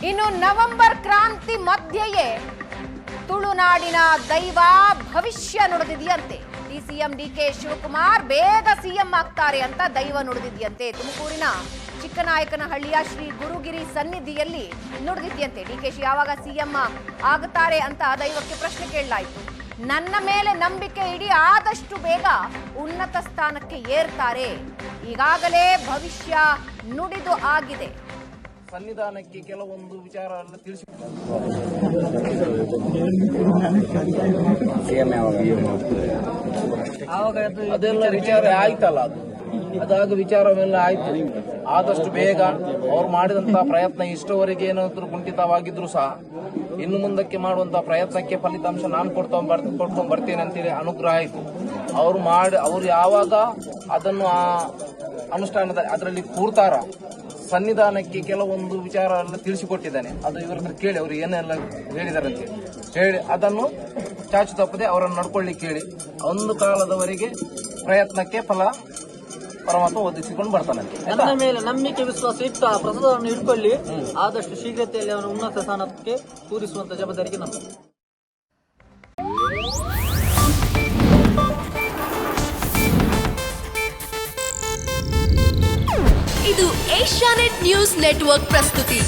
ಇನ್ನು ನವೆಂಬರ್ ಕ್ರಾಂತಿ ಮಧ್ಯೆಯೇ ತುಳುನಾಡಿನ ದೈವ ಭವಿಷ್ಯ ನುಡಿದಿದೆಯಂತೆ. ಡಿಸಿಎಂ ಡಿಕೆ ಶಿವಕುಮಾರ್ ಬೇಗ ಸಿಎಂ ಆಗ್ತಾರೆ ಅಂತ ದೈವ ನುಡಿದಿದೆಯಂತೆ. ತುಮಕೂರಿನ ಚಿಕ್ಕನಾಯಕನಹಳ್ಳಿಯ ಶ್ರೀ ಗುರುಗಿರಿ ಸನ್ನಿಧಿಯಲ್ಲಿ ನುಡಿದಿದೆಯಂತೆ. ಡಿಕೆಶಿ ಯಾವಾಗ ಸಿಎಂ ಆಗುತ್ತಾರೆ ಅಂತ ದೈವಕ್ಕೆ ಪ್ರಶ್ನೆ ಕೇಳಲಾಯಿತು. ನನ್ನ ಮೇಲೆ ನಂಬಿಕೆ ಇಡಿ, ಆದಷ್ಟು ಬೇಗ ಉನ್ನತ ಸ್ಥಾನಕ್ಕೆ ಏರ್ತಾರೆ, ಈಗಾಗಲೇ ಭವಿಷ್ಯ ನುಡಿದು ಆಗಿದೆ. ಸನ್ನಿಧಾನಕ್ಕೆ ಕೆಲವೊಂದು ವಿಚಾರವನ್ನು ತಿಳಿಸಿ ಅದೆಲ್ಲ ವಿಚಾರ ಆಯ್ತಲ್ಲ, ಅದಾಗ ವಿಚಾರವೆಲ್ಲ ಆಯ್ತು. ಆದಷ್ಟು ಬೇಗ ಅವ್ರು ಮಾಡಿದಂತಹ ಪ್ರಯತ್ನ ಇಷ್ಟವರೆಗೆ ಏನಾದರೂ ಕುಂಠಿತವಾಗಿದ್ರು ಸಹ ಇನ್ನು ಮುಂದಕ್ಕೆ ಮಾಡುವಂತಹ ಪ್ರಯತ್ನಕ್ಕೆ ಫಲಿತಾಂಶ ನಾನು ಕೊಡ್ಕೊಂಡು ಬರ್ತೇನೆ ಅಂತೇಳಿ ಅನುಗ್ರಹ ಆಯಿತು. ಅವ್ರು ಯಾವಾಗ ಅದನ್ನು ಅನುಷ್ಠಾನದ ಅದರಲ್ಲಿ ಕೂರ್ತಾರ, ಸನ್ನಿಧಾನಕ್ಕೆ ಕೆಲವೊಂದು ವಿಚಾರವನ್ನು ತಿಳಿಸಿಕೊಟ್ಟಿದ್ದಾನೆ. ಅದು ಇವರ ಹತ್ರ ಕೇಳಿ ಅವರು ಏನೆಲ್ಲ ಹೇಳಿದಾರಂತೆ ಹೇಳಿ ಅದನ್ನು ಚಾಚು ತಪ್ಪದೆ ಅವರನ್ನು ನಡ್ಕೊಳ್ಳಿಕ್ಕೆ ಹೇಳಿ ಒಂದು ಕಾಲದವರೆಗೆ ಪ್ರಯತ್ನಕ್ಕೆ ಫಲ ಪರಮಾತ್ಮ ಒದಗಿಸಿಕೊಂಡು ಬರ್ತಾನಂತೆ. ನನ್ನ ಮೇಲೆ ನಂಬಿಕೆ ವಿಶ್ವಾಸ ಇಟ್ಟು ಆ ಪ್ರಸಾದವನ್ನು ಇಟ್ಕೊಳ್ಳಿ, ಆದಷ್ಟು ಶೀಘ್ರತೆಯಲ್ಲಿ ಅವರ ಉನ್ನತ ಸ್ಥಾನಕ್ಕೆ ಕೂರಿಸುವಂತ ಜವಾಬ್ದಾರಿಗೆ ನಮ್ಮ. ಇದು ಏಷ್ಯಾನೆಟ್ ನ್ಯೂಸ್ ನೆಟ್ವರ್ಕ್ ಪ್ರಸ್ತುತಿ.